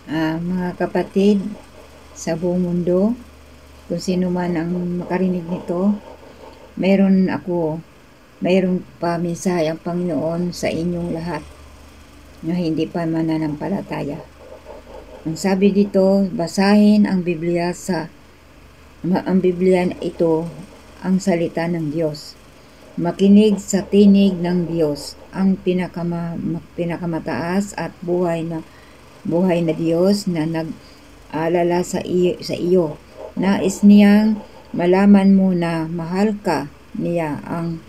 Mga kapatid sa buong mundo, kung sino man ang makarinig nito, mayroon pa mensahe ang Panginoon sa inyong lahat na hindi pa mananampalataya. Ang sabi dito, basahin ang Biblia ang Biblia ito ang salita ng Diyos. Makinig sa tinig ng Diyos, ang pinakamataas at buhay na Diyos na nag-alala sa iyo. Nais niyang malaman mo na mahal ka niya. Ang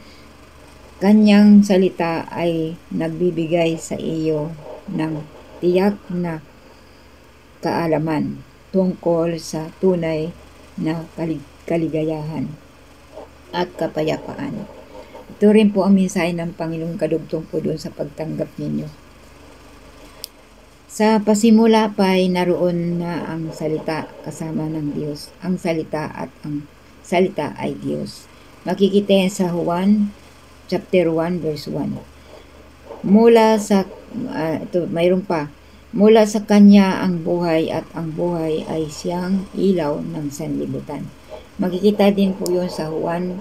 kanyang salita ay nagbibigay sa iyo ng tiyak na kaalaman tungkol sa tunay na kaligayahan at kapayapaan. Ito rin po ang mensahe ng Panginoong kadugtong po doon sa pagtanggap ninyo. Sa pasimula pa ay naroon na ang salita kasama ng Diyos. Ang salita at ang salita ay Diyos. Makikita yan sa Juan chapter 1 verse 1. Mula sa kanya ang buhay at ang buhay ay siyang ilaw ng sanlibutan. Makikita din po yun sa Juan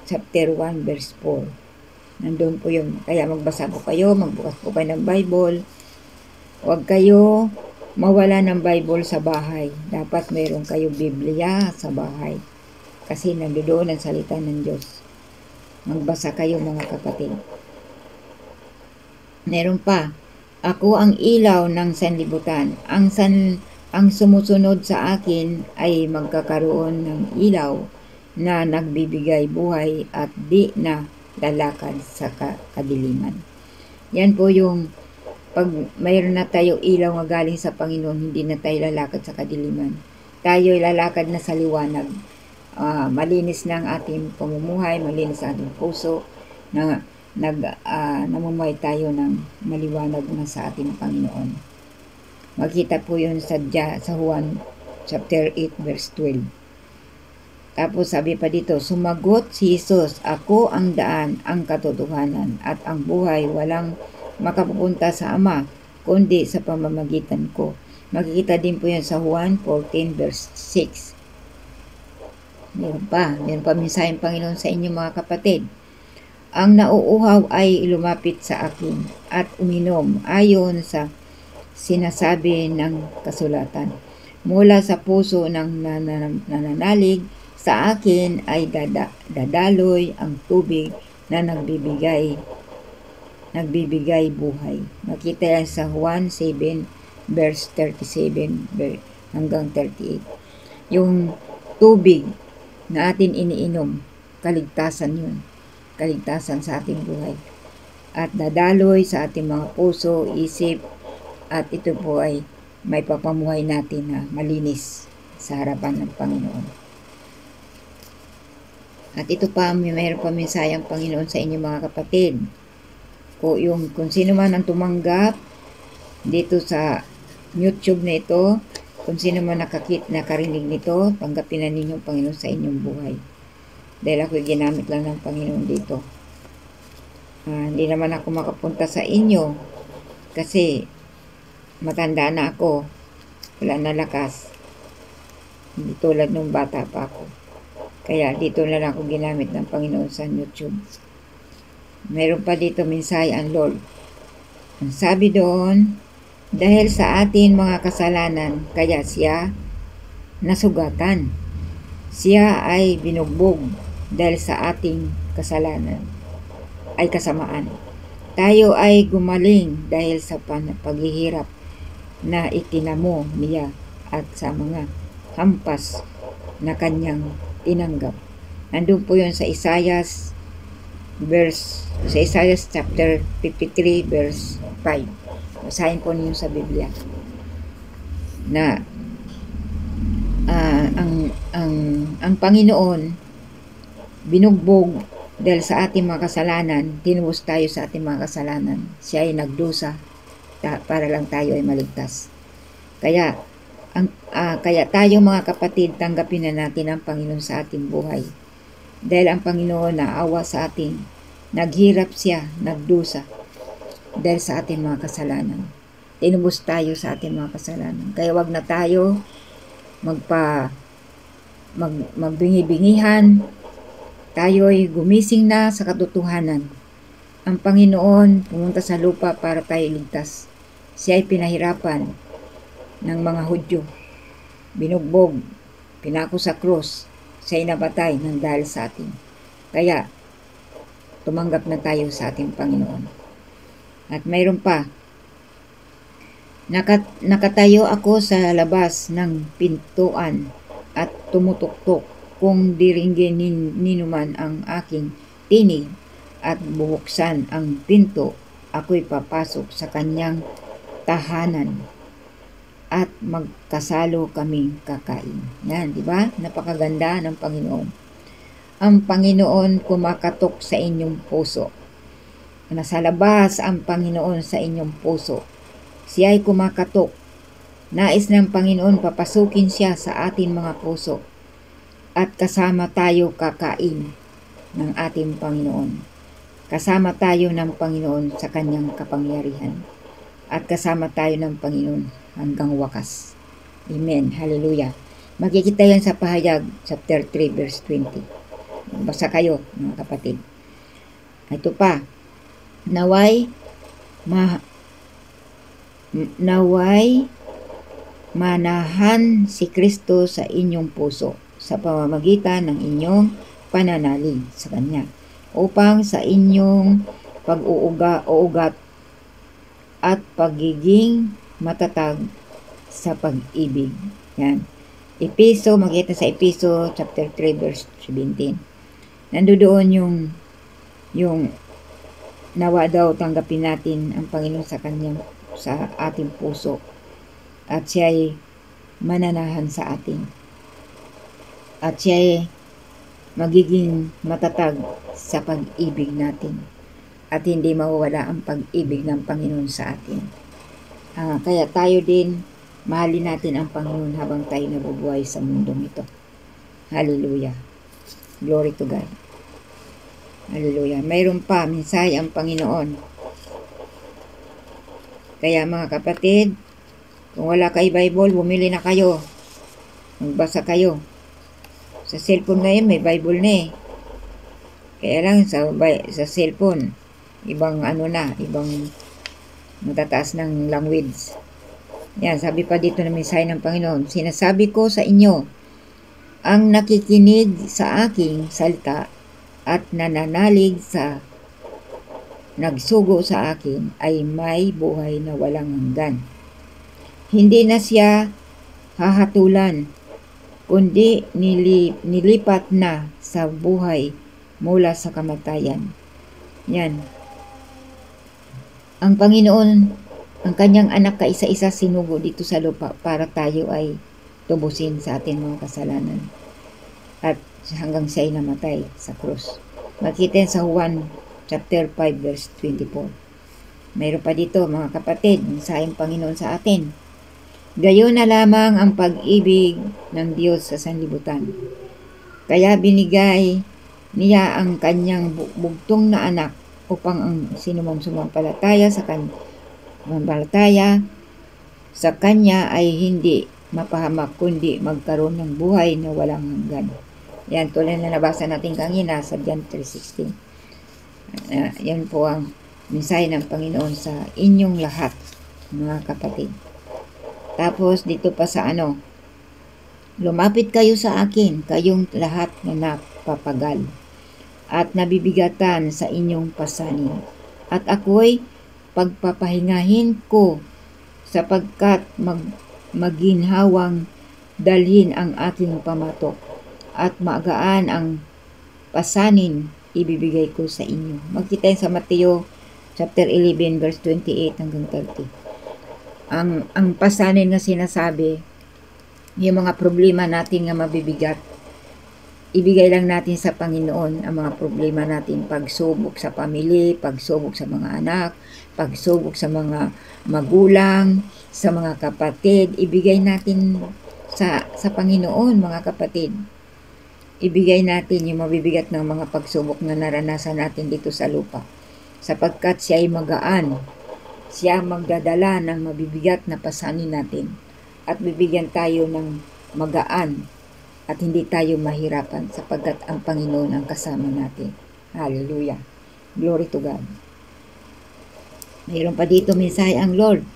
chapter 1 verse 4. Nandun po yun. Kaya magbasa po kayo, magbukas po kayo ng Bible. Huwag kayo mawala ng Bible sa bahay. Dapat mayroon kayo Biblia sa bahay. Kasi nandoon ang salita ng Diyos. Magbasa kayo mga kapatid. Meron pa. Ako ang ilaw ng sanlibutan. Ang sumusunod sa akin ay magkakaroon ng ilaw na nagbibigay buhay at di na lalakad sa kadiliman. Yan po yung pag mayroon na tayo ilaw nga galing sa Panginoon, hindi na tayo lalakad sa kadiliman. Tayo lalakad na sa liwanag. Malinis na ang ating pamumuhay, malinis ang ating puso, na namumuhay tayo ng maliwanag na sa ating Panginoon. Makita po yun sa Juan chapter 8 verse 12. Tapos sabi pa dito, sumagot si Jesus, ako ang daan, ang katotohanan, at ang buhay. Walang makapupunta sa Ama, kundi sa pamamagitan ko. Makikita din po yan sa Juan 14 verse 6. Meron pa mensaheng Panginoon sa inyo mga kapatid. Ang nauuhaw ay lumapit sa akin at uminom ayon sa sinasabi ng kasulatan. Mula sa puso ng nananalig, sa akin ay dadaloy ang tubig na nagbibigay buhay. Makita yan sa Juan 7 verse 37 hanggang 38. Yung tubig na atin iniinom, kaligtasan yun. Kaligtasan sa ating buhay. At dadaloy sa ating mga puso, isip, at ito po ay may papamuhay natin na malinis sa harapan ng Panginoon. At ito pa, mayroon pa mensahe ang Panginoon sa inyo mga kapatid. Kung sino man ang tumanggap dito sa YouTube na ito, kung sino man nakarinig nito, tanggapin na ninyo Panginoon sa inyong buhay. Dahil ako'y ginamit lang ng Panginoon dito. Hindi naman ako makapunta sa inyo kasi matanda na ako. Wala na lakas. Hindi tulad nung bata pa ako. Kaya dito na lang ako ginamit ng Panginoon sa YouTube. Meron pa dito mensahe ang Lord. Ang sabi doon, dahil sa atin mga kasalanan, kaya siya nasugatan. Siya ay binugbog dahil sa ating kasalanan ay kasamaan. Tayo ay gumaling dahil sa paghihirap na itinamo niya at sa mga hampas na kanyang tinanggap. Nandun po yun sa Isaiah chapter 53 verse 5. Basahin po niyo sa Biblia na ang Panginoon binugbog dahil sa ating mga kasalanan, tinubos tayo sa ating mga kasalanan. Siya ay nagdusa para lang tayo ay maligtas. Kaya tayo mga kapatid, tanggapin na natin ang Panginoon sa ating buhay. Dahil ang Panginoon naawa sa atin, naghirap siya, nagdusa dahil sa ating mga kasalanan. tinubos tayo sa ating mga kasalanan. Kaya wag na tayo magbingi-bingihan. Tayo'y gumising na sa katotohanan. Ang Panginoon pumunta sa lupa para tayo iligtas. Siya ay pinahirapan ng mga Hudyo. Binugbog, pinako sa krus. Siya ay nabatay ng dahil sa atin. Kaya, tumanggap na tayo sa ating Panginoon. At mayroon pa, nakatayo ako sa labas ng pintuan at tumutuktok kung diringgin ninuman ang aking tinig at bubuksan ang pinto, ako'y papasok sa kanyang tahanan at magkasalo kaming kakain. Yan, di ba? Napakaganda ng Panginoon. Ang Panginoon kumakatok sa inyong puso. Nasa labas ang Panginoon sa inyong puso. Siya ay kumakatok. Nais ng Panginoon papasukin siya sa ating mga puso. At kasama tayo kakain ng ating Panginoon. Kasama tayo ng Panginoon sa kanyang kapangyarihan. At kasama tayo ng Panginoon hanggang wakas. Amen. Hallelujah. Makikita yan sa Pahayag, chapter 3, verse 20. Basa kayo, mga kapatid. Ito pa. Naway manahan si Kristo sa inyong puso sa pamamagitan ng inyong pananalig sa Kanya, upang sa inyong pag-uugat at pagiging matatag sa pag-ibig. Yan. Makita sa Episo chapter 3 verse 17. Nandoon yung nawa daw tanggapin natin ang Panginoon sa ating puso at siya ay mananahan sa atin. At siya ay magiging matatag sa pag-ibig natin at hindi mawawala ang pag-ibig ng Panginoon sa atin. Kaya tayo din, mahalin natin ang Panginoon habang tayo nabubuhay sa mundong ito. Hallelujah. Glory to God. Hallelujah. Mayroon pa, minsay ang Panginoon. Kaya mga kapatid, kung wala kay Bible, bumili na kayo. Magbasa kayo. Sa cellphone ngayon, may Bible na eh. Kaya lang sa cellphone, ibang ibang matataas ng language. Yan, sabi pa dito na mensahe ng Panginoon, sinasabi ko sa inyo, ang nakikinig sa aking salita at nananalig sa nagsugo sa akin ay may buhay na walang hanggan. Hindi na siya hahatulan, kundi nilipat na sa buhay mula sa kamatayan. Yan. Ang Panginoon, ang kanyang anak kaisa-isa sinugo dito sa lupa para tayo ay tubusin sa ating mga kasalanan. At hanggang siya ay namatay sa krus. Makita sa Juan chapter 5 verse 24. Mayroon pa dito mga kapatid, mensaheng Panginoon sa atin. Gayon na lamang ang pag-ibig ng Diyos sa sanlibutan. Kaya binigay niya ang kanyang bugtong na anak upang ang sinumang sumampalataya sa kanya ay hindi mapahamak kundi magkaroon ng buhay na walang hanggan. Yan, tulad na nabasa natin kanina sa John 3:16. Yan po ang mensahe ng Panginoon sa inyong lahat, mga kapatid. Tapos dito pa sa lumapit kayo sa akin, kayong lahat na napapagal at nabibigatan sa inyong pasanin. At ako'y pagpapahingahin ko sapagkat maginhawang dalhin ang aking pamatok at magaan ang pasanin ibibigay ko sa inyo. Magkita sa Mateo chapter 11 verse 28 hanggang 30. Ang pasanin nga sinasabi, yung mga problema natin nga mabibigat, ibigay lang natin sa Panginoon ang mga problema natin, pagsubok sa pamilya, pagsubok sa mga anak, pagsubok sa mga magulang, sa mga kapatid, ibigay natin sa Panginoon, mga kapatid. Ibigay natin yung mabibigat ng mga pagsubok na naranasan natin dito sa lupa, sapagkat siya ay magaan siya magdadala ng mabibigat na pasanin natin at bibigyan tayo ng magaan at hindi tayo mahirapan sapagkat ang Panginoon ang kasama natin. Hallelujah. Glory to God. Mayroon pa dito mensahe ang Lord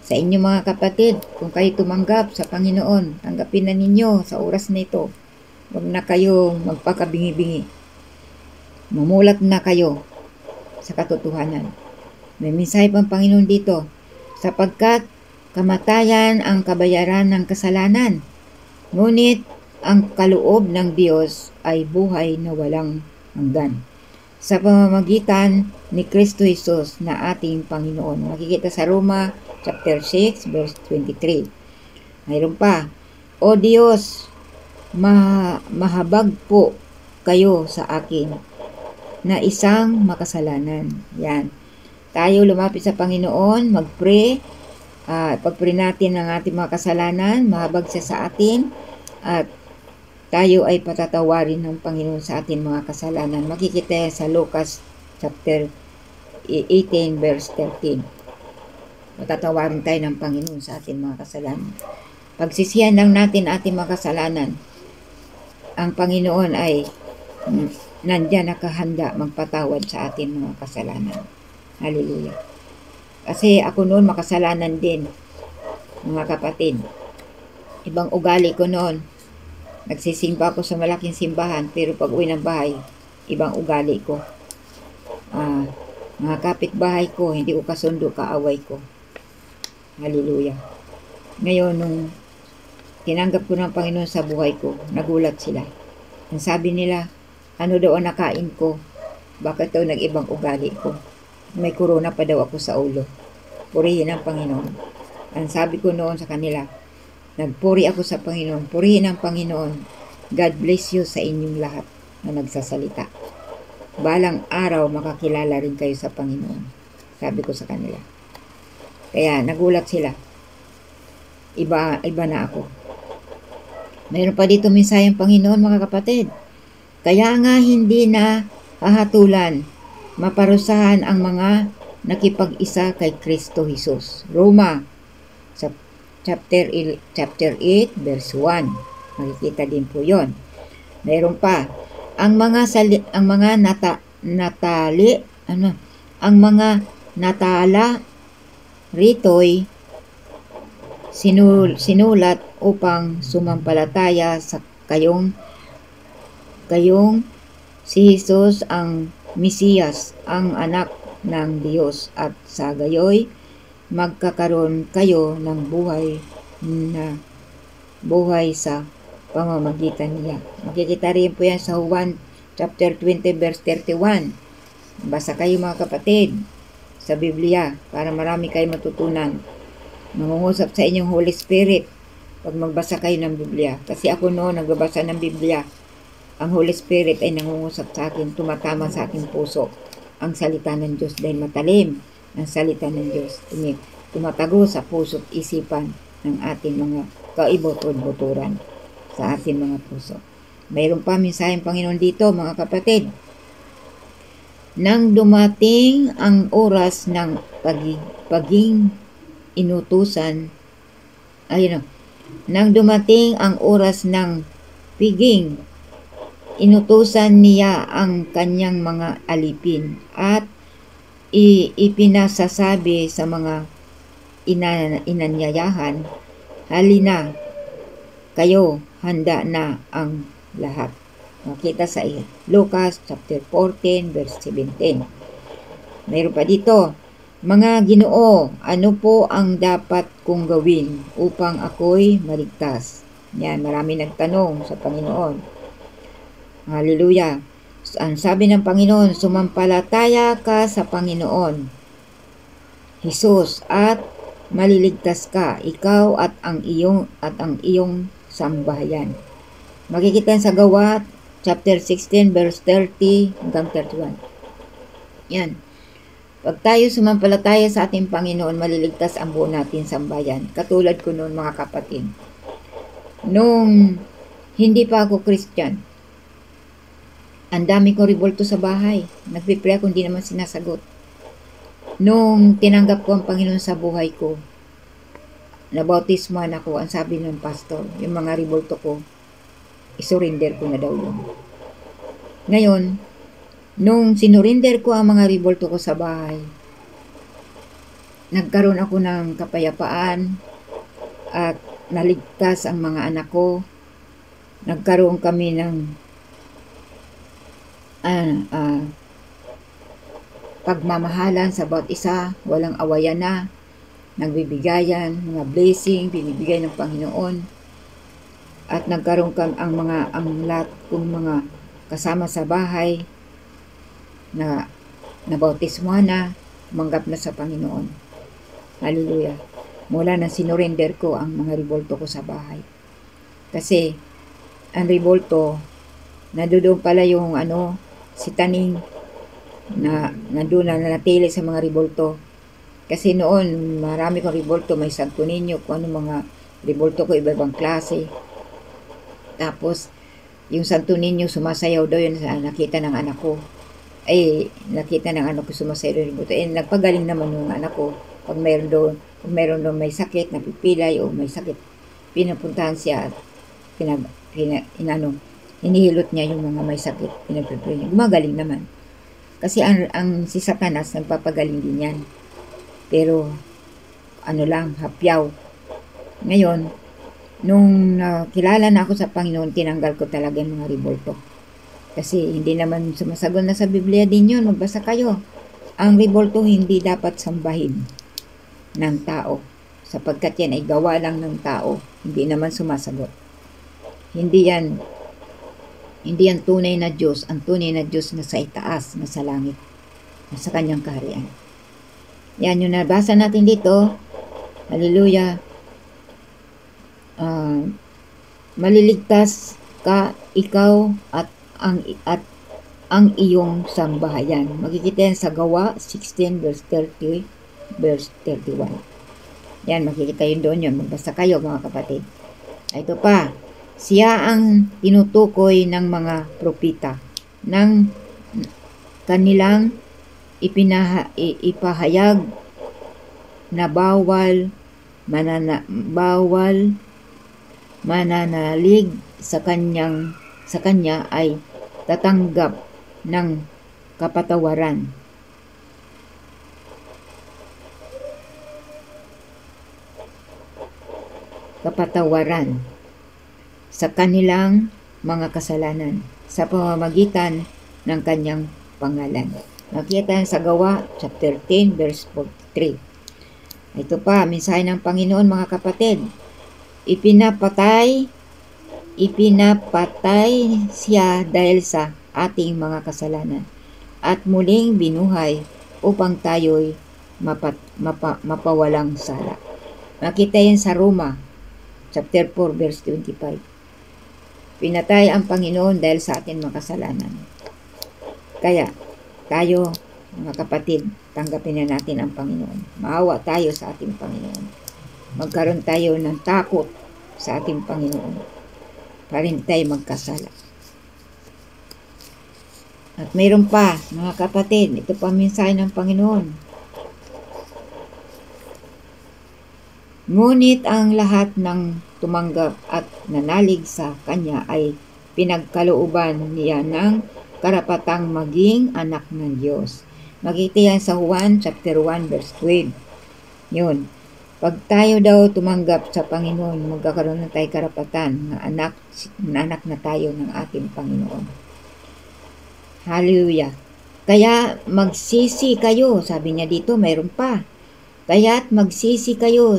sa inyo mga kapatid. Kung kayo tumanggap sa Panginoon, tanggapin na ninyo sa oras na ito. Huwag na kayo magpakabingi-bingi. Mamulat na kayo sa katotohanan. May mensahe pang Panginoon dito, sapagkat kamatayan ang kabayaran ng kasalanan, ngunit ang kaloob ng Diyos ay buhay na walang hanggan sa pamamagitan ni Kristo Jesus na ating Panginoon. Makikita sa Roma chapter 6 verse 23. Mayroon pa, O Diyos, mahabag po kayo sa akin na isang makasalanan. Yan. Tayo lumapit sa Panginoon, mag-pray. Pag-pray natin ang ating mga kasalanan, mahabag siya sa atin, at tayo ay patatawarin ng Panginoon sa ating mga kasalanan. Makikita sa Lucas chapter 18 verse 13. Patatawarin tayo ng Panginoon sa ating mga kasalanan. Pagsisihan lang natin ating mga kasalanan, ang Panginoon ay nandyan nakahanda magpatawad sa ating mga kasalanan. Hallelujah. Kasi ako noon makasalanan din, mga kapatid. Ibang ugali ko noon. Nagsisimba ako sa malaking simbahan, pero pag uwi ng bahay, ibang ugali ko. Mga kapitbahay ko, hindi ko kasundo, kaaway ko. Hallelujah. Ngayon, nung tinanggap ko ng Panginoon sa buhay ko, nagulat sila. Ang sabi nila, ano daw ang nakain ko? Bakit daw nag-ibang ugali ko? May corona pa daw ako sa ulo. Purihin ang Panginoon. Ang sabi ko noon sa kanila, nagpuri ako sa Panginoon. Purihin ang Panginoon. God bless you sa inyong lahat na nagsasalita. Balang araw makakilala rin kayo sa Panginoon. Sabi ko sa kanila. Kaya nagulat sila. Iba na ako. Mayroon pa dito mensahe ang Panginoon, mga kapatid. Kaya nga hindi na hahatulan, maparusahan ang mga nakipag-isa kay Kristo Jesus. Roma chapter 8 verse 1. Makikita din po 'yon. Mayroon pa ang mga natala rito'y sinulat upang sumampalataya sa kayong si Jesus ang Mesiyas, ang anak ng Diyos, at sa gayoy magkakaroon kayo ng buhay sa pamamagitan niya. Makikita rin po yan sa Juan chapter 20 verse 31. Basa kayo mga kapatid sa Biblia para marami kayo matutunan. Mangungusap sa inyong Holy Spirit pag magbasa kayo ng Biblia. Kasi ako noon nagbabasa ng Biblia, ang Holy Spirit ay nangungusap sa akin, tumatama sa aking puso ang salita ng Diyos dahil matalim ang salita ng Diyos. Tumatago sa puso at isipan ng ating mga kaibot-buturan sa ating mga puso. Mayroon pa mensaheng Panginoon dito, mga kapatid. Nang dumating ang oras ng paging inutusan, nang dumating ang oras ng piging, inutusan niya ang kanyang mga alipin at ipinasasabi sa mga inanyayahan, halina, kayo, handa na ang lahat. Makita sa Lucas chapter 14 verse 17. Mayroon pa dito, mga Ginoo, ano po ang dapat kong gawin upang ako'y maligtas? Yan, marami nagtanong sa Panginoon. Hallelujah. Ang sabi ng Panginoon, sumampalataya ka sa Panginoon Jesus at maliligtas ka, ikaw at ang iyong sambahayan. Makikita sa Gawa chapter 16 verse 30 hanggang 31. Yan. Pag tayo sumampalataya sa ating Panginoon, maliligtas ang buo natin sambayan. Katulad ko noon, mga kapatid. Nung hindi pa ako Christian, ang dami kong revolto sa bahay. Nagpipray ako, hindi naman sinasagot. Nung tinanggap ko ang Panginoon sa buhay ko, nabautismuhan ako, ang sabi ng pastor, yung mga revolto ko, isurrender ko na daw yun. Ngayon, nung sinurinder ko ang mga revolto ko sa bahay, nagkaroon ako ng kapayapaan at naligtas ang mga anak ko. Nagkaroon kami ng pagmamahalan sa bawat isa, walang awayan na, nagbibigayan, mga blessing, binibigay ng Panginoon. At nagkaroon kami ang lahat kong mga kasama sa bahay na nabautismuhan na, manggap na sa Panginoon. Hallelujah. Mula nang sinurrender ko ang mga revolto ko sa bahay. Kasi, ang revolto, nandoon pala yung si Taning na nandoon na natili sa mga revolto. Kasi noon, marami kong revolto, may Santo Niño, kung ano mga revolto ko, iba-ibang klase. Tapos, yung Santo Niño, sumasayaw daw yun sa nakita ng anak ko. Nakita ng anak ko sumasayaw yung revolto. Nagpagaling naman yung anak ko. Pag mayroon doon may sakit, napipilay o may sakit, pinapuntahan siya at hinihilot niya yung mga may sakit, pinagpipilay niya. Gumagaling naman. Kasi ang si Satanas, nagpapagaling din yan. Pero, hapyaw. Ngayon, nung kilala na ako sa Panginoon, tinanggal ko talaga yung mga revolto. Kasi hindi naman sumasagot na sa Biblia din yun, magbasa kayo. Ang revolto hindi dapat sambahin ng tao, sapagkat yan ay gawa lang ng tao, hindi naman sumasagot. Hindi yan tunay na Diyos. Ang tunay na Diyos na sa itaas, na sa langit, na sa kanyang kaharian. Yan yung nabasa natin dito. Hallelujah. Maliligtas ka, ikaw at ang iyong sambahayan. Makikita yan sa Gawa 16 verse 30 verse 31. Yan, makikita yun doon yun. Magbasa kayo mga kapatid. Ito pa, siya ang tinutukoy ng mga propita ng kanilang ipahayag na bawal mananalig sa kanya ay tatanggap ng kapatawaran. Sa kanilang mga kasalanan sa pamamagitan ng kanyang pangalan. Makita sa Gawa chapter 10 verse 43. Ito pa, mensahe ng Panginoon mga kapatid. Ipinapatay siya dahil sa ating mga kasalanan at muling binuhay upang tayo'y mapawalang sala. Makita yan sa Roma chapter 4 verse 25. Pinatay ang Panginoon dahil sa ating mga kasalanan. Kaya tayo mga kapatid, tanggapin na natin ang Panginoon. Maawa tayo sa ating Panginoon. Magkaroon tayo ng takot sa ating Panginoon para hindi tayo magkasala. At mayroon pa, mga kapatid, ito pa mensahe ng Panginoon. Ngunit ang lahat ng tumanggap at nanalig sa Kanya ay pinagkalooban niya ng karapatang maging anak ng Diyos. Makita yan sa Juan chapter 1 verse 12. Yun. Pag tayo daw tumanggap sa Panginoon, magkakaroon na tayo karapatan na anak na tayo ng ating Panginoon. Hallelujah. Kaya magsisi kayo, sabi niya dito, mayroon pa. Kaya't magsisi kayo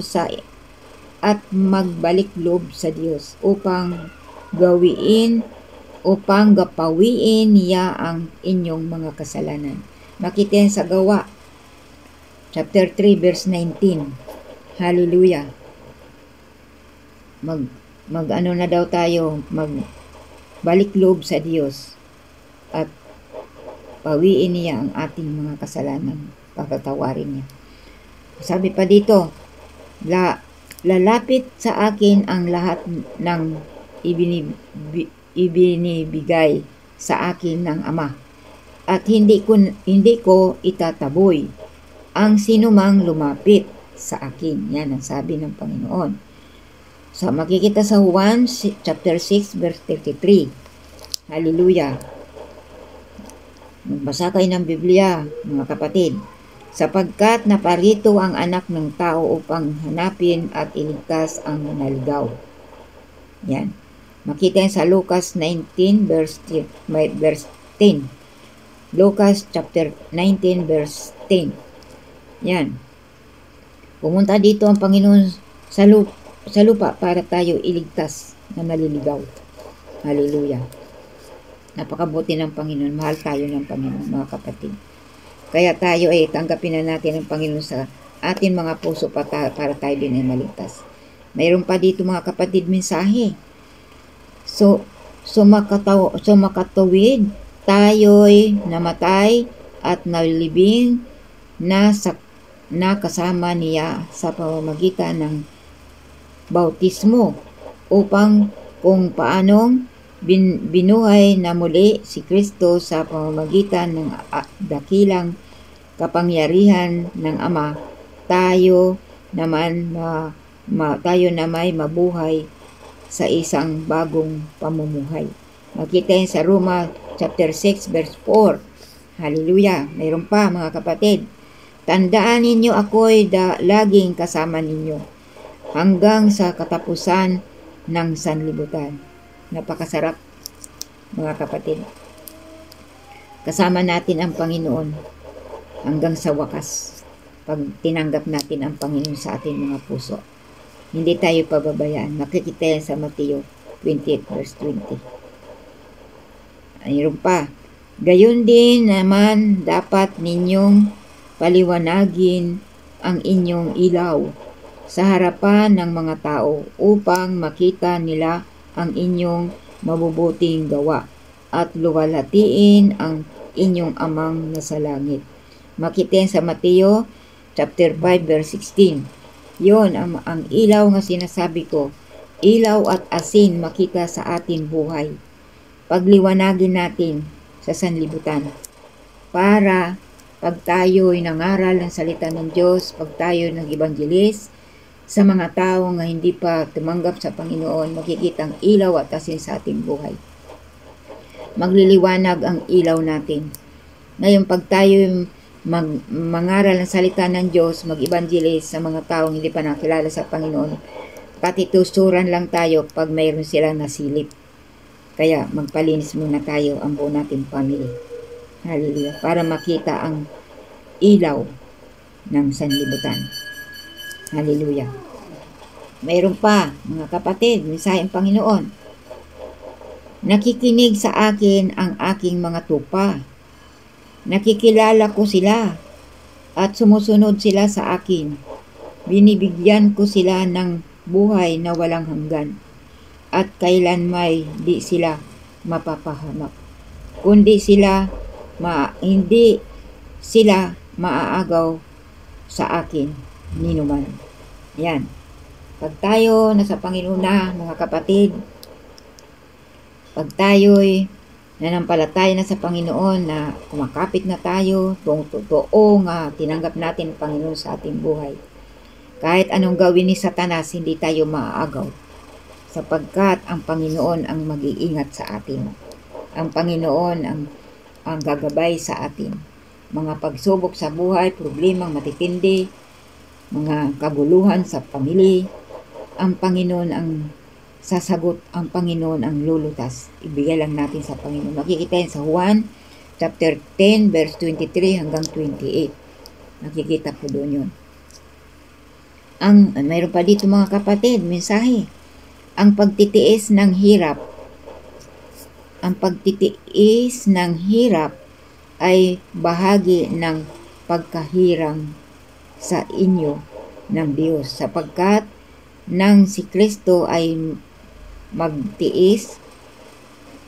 at magbalik loob sa Diyos upang gapawiin niya ang inyong mga kasalanan. Makita yan sa Gawa chapter 3 verse 19. Hallelujah. Na daw tayo, magbalik loob sa Diyos at pawiin niya ang ating mga kasalanan, papatawarin niya. Sabi pa dito, lalapit sa akin ang lahat ng ibinibigay sa akin ng Ama, at hindi ko itataboy. ang sinumang lumapit sa akin. Yan ang sabi ng Panginoon. So, makikita sa Juan chapter 6 verse 33. Hallelujah. Magbasa kayo ng Biblia, mga kapatid. Sapagkat naparito ang anak ng tao upang hanapin at iligtas ang naligaw. Yan. Makita yan sa Lucas 19 verse 10. Lucas chapter 19 verse 10. Yan. Pumunta dito ang Panginoon sa lupa para tayo iligtas na naliligaw. Hallelujah. Napakabuti ng Panginoon. Mahal tayo ng Panginoon, mga kapatid. Kaya tayo ay tanggapin na natin ang Panginoon sa atin mga puso para tayo din ay maligtas. Mayroon pa dito, mga kapatid, mensahe. So makatawid, tayo'y namatay at nalibing na kasama niya sa pamamagitan ng bautismo upang kung paanong binuhay na muli si Kristo sa pamamagitan ng dakilang kapangyarihan ng Ama, tayo naman may mabuhay sa isang bagong pamumuhay. Makita yan sa Roma chapter 6 verse 4. Hallelujah. Mayroon pa, mga kapatid. Tandaan ninyo ako'y laging kasama ninyo hanggang sa katapusan ng sanlibutan. Napakasarap, mga kapatid. Kasama natin ang Panginoon hanggang sa wakas. Pag tinanggap natin ang Panginoon sa ating mga puso, hindi tayo pababayaan. Makikita yan sa Mateo 28 verse 20. Mayroon pa. Gayon din naman dapat ninyong paliwanagin ang inyong ilaw sa harapan ng mga tao upang makita nila ang inyong mabubuting gawa at luwalhatiin ang inyong amang nasa langit. Makita sa Mateo chapter 5 verse 16. Yon ang ilaw nga sinasabi ko. Ilaw at asin makita sa ating buhay. Pagliwanagin natin sa sanlibutan para pag tayo'y nangaral ng salita ng Diyos, pag tayo nag-evangelis sa mga tao nga hindi pa tumanggap sa Panginoon, makikita ang ilaw at asin sa ating buhay. Magliliwanag ang ilaw natin. Ngayon, pag tayo mangaral ng salita ng Diyos, mag-evangelis sa mga taong hindi pa nakilala sa Panginoon, patitusuran lang tayo pag mayroon silang nasilip. Kaya magpalinis muna tayo ang buo nating family. Hallelujah. Para makita ang ilaw ng sanlibutan. Hallelujah. Mayroon pa, mga kapatid, mensaheng Panginoon. Nakikinig sa akin ang aking mga tupa. Nakikilala ko sila at sumusunod sila sa akin. Binibigyan ko sila ng buhay na walang hanggan at kailanmay di sila mapapahamak. Kundi hindi sila maaagaw sa akin ninuman. Yan. Pag tayo nasa Panginoon na, mga kapatid, pag tayo'y nanampalataya na sa Panginoon, na kumakapit na tayo, totoo nga tinanggap natin ang Panginoon sa ating buhay. Kahit anong gawin ni Satanas, hindi tayo maaagaw. Sapagkat ang Panginoon ang mag-iingat sa atin. Ang Panginoon ang gagabay sa atin. Mga pagsubok sa buhay, problemang matitindi, mga kaguluhan sa pamilya, ang Panginoon ang sasagot, ang Panginoon ang lulutas. Ibigay lang natin sa Panginoon. Makikita yan sa Juan chapter 10 verse 23 hanggang 28. Nakikita po doon yun. Mayroon pa dito, mga kapatid, mensahe. Ang pagtitiis ng hirap. Ang pagtitiis ng hirap ay bahagi ng pagkahirang sa inyo ng Diyos, sapagkat nang si Kristo ay magtiis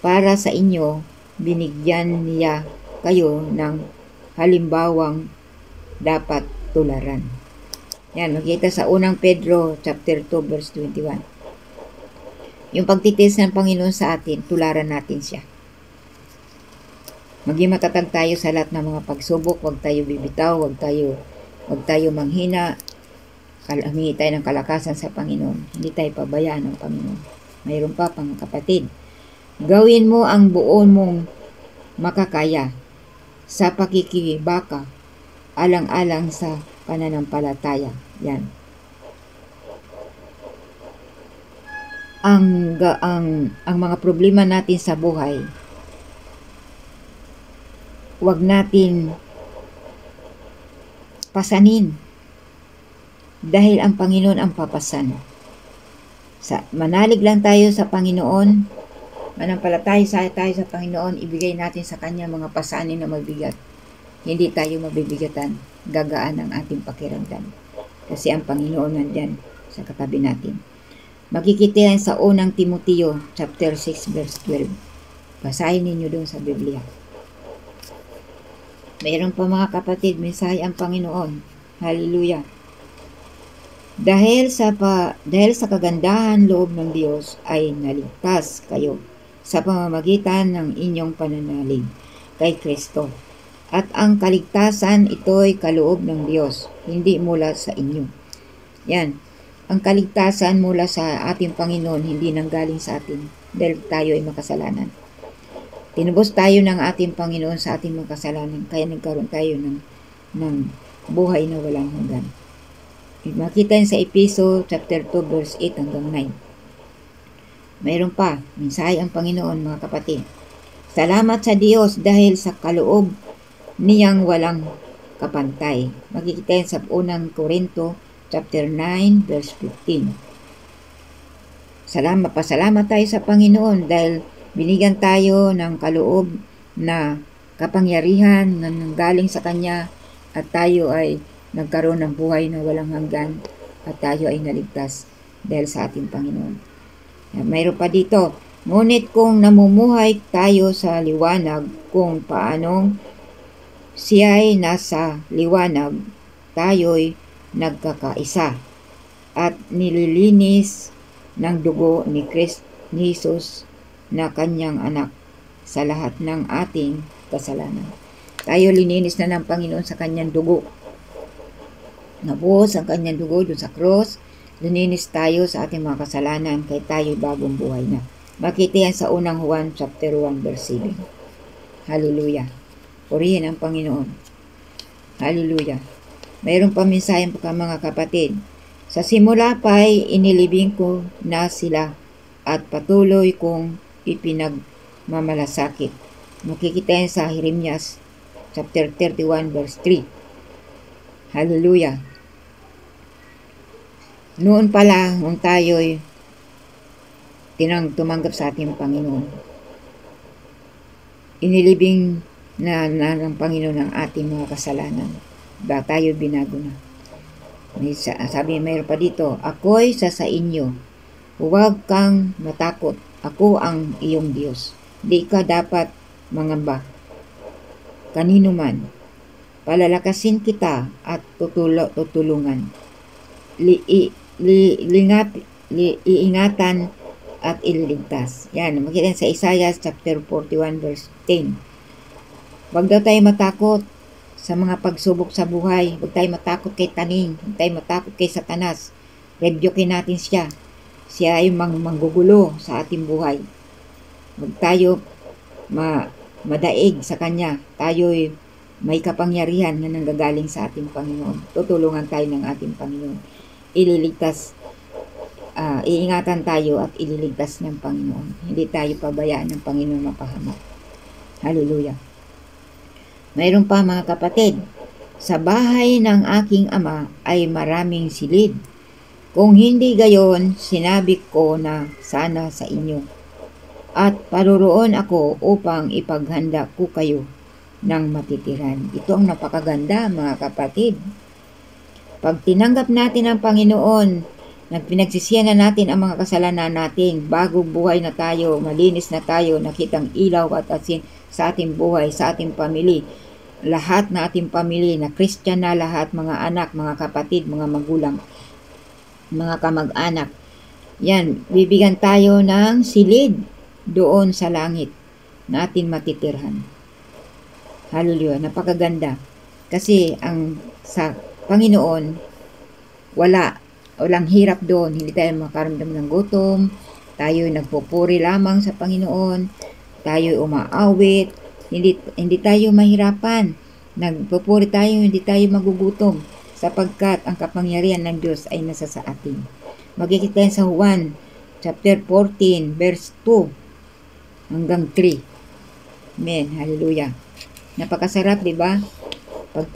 para sa inyo, binigyan niya kayo ng halimbawang dapat tularan. Yan, makita sa unang Pedro chapter 2 verse 21. Yung pagtitiis ng Panginoon sa atin, tularan natin siya. Maging matatag tayo sa lahat ng mga pagsubok, huwag tayo bibitaw, huwag tayo Huwag tayo manghina, humingi tayo ng kalakasan sa Panginoon. Hindi tayo pabayaan ng Panginoon. Mayroon pa, mga kapatid. Gawin mo ang buo mong makakaya sa pakikibaka, alang-alang sa pananampalataya. Yan. Ang mga problema natin sa buhay, huwag natin pasanin. Dahil ang Panginoon ang papasan. Manalig lang tayo sa Panginoon, manampalataya tayo sa Panginoon, ibigay natin sa Kanya mga pasanin na mabigat. Hindi tayo mabibigatan, gagaan ang ating pakiramdam. Kasi ang Panginoon nandyan sa katabi natin. Makikita yan sa unang Timoteo, chapter 6, verse 12. Basahin ninyo doon sa Biblia. Mayroon pa, mga kapatid, mensahe ang Panginoon. Hallelujah. Dahil sa kagandahan loob ng Diyos ay naligtas kayo sa pamamagitan ng inyong pananalig kay Kristo. At ang kaligtasan ito'y kaloob ng Diyos, hindi mula sa inyo. Yan. Ang kaligtasan mula sa ating Panginoon, hindi nanggaling sa atin dahil tayo ay makasalanan. Tinubos tayo ng ating Panginoon sa ating makasalanan, kaya nagkaroon tayo ng buhay na walang hanggan. Makita yun sa Episo chapter 2 verse 8 hanggang 9. Mayroon pa, mensahe ang Panginoon, mga kapatid. Salamat sa Diyos dahil sa kaloob niyang walang kapantay. Makikita yun sa unang Korinto chapter 9 verse 15. Pasalamat tayo sa Panginoon dahil binigyan tayo ng kaloob na kapangyarihan na nanggaling sa Kanya at tayo ay nagkaroon ng buhay na walang hanggan at tayo ay naligtas dahil sa ating Panginoon. Mayroon pa dito, ngunit kung namumuhay tayo sa liwanag, kung paanong siya'y nasa liwanag, tayo'y nagkakaisa at nililinis ng dugo ni Jesus na Kanyang anak sa lahat ng ating kasalanan. Tayo lininis na ng Panginoon sa Kanyang dugo. Nabuhos ang Kanyang dugo doon sa cross. Lininis tayo sa ating mga kasalanan kaya tayo bagong buhay na. Makita yan sa unang Juan chapter 1 verse 7. Hallelujah. Purihin ang Panginoon. Hallelujah. Mayroon pa mensahe pa, mga kapatid. Sa simula pa'y inilibing ko na sila at patuloy kong ipinagmamalasakit. Makikita yan sa Jeremias chapter 31 verse 3. Hallelujah. Noon pala, nung tayo'y tumanggap sa ating Panginoon, inilibing na ng Panginoon ang ating mga kasalanan. Ba tayo binago na. Sabi, mayroon pa dito, ako'y sa inyo. Huwag kang matakot. Ako ang iyong Diyos. Di ka dapat mangamba. Kanino man. Palalakasin kita at tutulungan. Iingatan at ililigtas. Yan, makita sa Isaiah chapter 41 verse 10. Huwag daw tayo matakot sa mga pagsubok sa buhay. Huwag tayo matakot kay taning. Huwag tayo matakot kay Satanas. Rebukin natin siya. Siya ay manggugulo sa ating buhay. Huwag tayo madaig sa Kanya. Tayo'y may kapangyarihan na nanggagaling sa ating Panginoon. Tutulungan tayo ng ating Panginoon. Iingatan tayo at ililigtas ng Panginoon. Hindi tayo pabayaan ng Panginoon mapahamak. Hallelujah. Mayroon pa, mga kapatid, sa bahay ng aking ama ay maraming silid. Kung hindi gayon, sinabi ko na sana sa inyo. At paroroon ako upang ipaghanda ko kayo ng matitiran. Ito ang napakaganda, mga kapatid. Pag tinanggap natin ang Panginoon, pinagsisihan na natin ang mga kasalanan natin, bagong buhay na tayo, malinis na tayo, nakitang ilaw at asin sa ating buhay, sa ating pamilya. Lahat na ating pamilya na Christian na lahat, mga anak, mga kapatid, mga magulang, mga kamag-anak. Yan, bibigyan tayo ng silid doon sa langit na ating matitirhan. Hallelujah, napakaganda. Kasi Panginoon, walang hirap doon. Hindi tayo makaramdam ng gutom, tayo nagpupuri lamang sa Panginoon, tayo umaawit, hindi tayo mahirapan. Nagpupuri tayo, hindi tayo magugutom, sapagkat ang kapangyarihan ng Diyos ay nasa sa atin. Makikita yan sa Juan chapter 14 verse 2 hanggang 3. Amen. Hallelujah. Napakasarap, di ba? Pag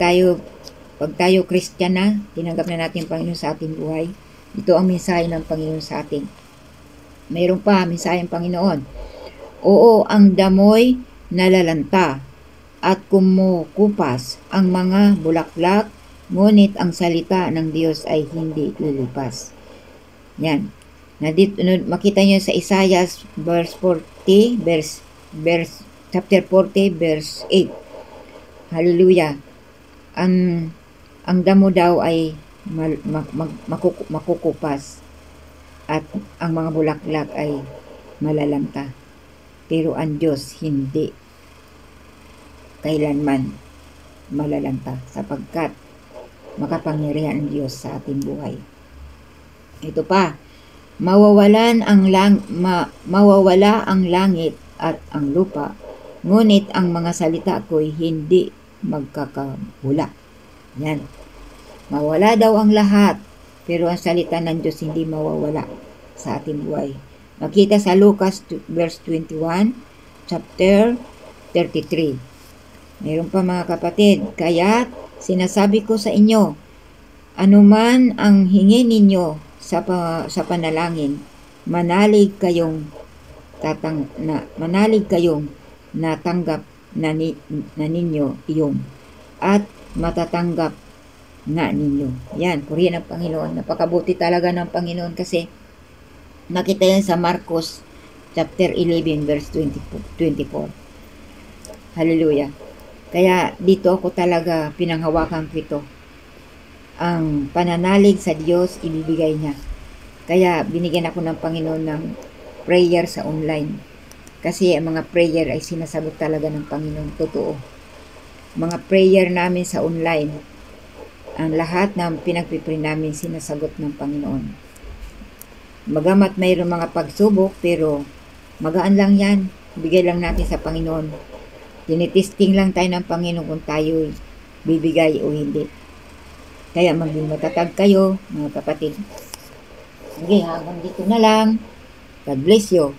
tayo Christian na, tinanggap na natin ang Panginoon sa ating buhay. Ito ang mensahe ng Panginoon sa atin. Mayroon pa mensahe ng Panginoon. Oo, ang damoy nalalanta at kumukupas ang mga bulaklak, ngunit ang salita ng Diyos ay hindi lilipas. Yan. Makita nyo sa Isaiah verse 40, chapter 40, verse 8. Hallelujah. Ang damo daw ay makukupas at ang mga bulaklak ay malalanta. Pero ang Diyos hindi kailanman malalanta, sapagkat makapangyarihan ang Diyos sa ating buhay. Ito pa, mawawala ang langit at ang lupa, ngunit ang mga salita ko'y hindi magkakabula. Yan. Mawala daw ang lahat, pero ang salita ng Diyos hindi mawawala sa ating buhay. Makita sa Lucas verse 21, chapter 33. Mayroon pa mga kapatid, kaya sinasabi ko sa inyo, anuman ang hingi ninyo sa panalangin, manalig kayong natanggap na ninyo iyon, at matatanggap na ninyo. Yan, purihin ang Panginoon. Napakabuti talaga ng Panginoon, kasi nakita yan sa Marcos chapter 11 verse 24. Hallelujah. Kaya dito ako talaga pinanghawakan ko ito. Ang pananalig sa Diyos, ibibigay niya. Kaya binigyan ako ng Panginoon ng prayer sa online. Kasi ang mga prayer ay sinasagot talaga ng Panginoon. Totoo. Mga prayer namin sa online, ang lahat ng pinagpipray namin sinasagot ng Panginoon. Magamat mayroong mga pagsubok, pero magaan lang yan. Bigay lang natin sa Panginoon. Tinitesting lang tayo ng Panginoon kung tayo bibigay o hindi. Kaya maging matatag kayo, mga kapatid. Okay, hanggang dito na lang. God bless you.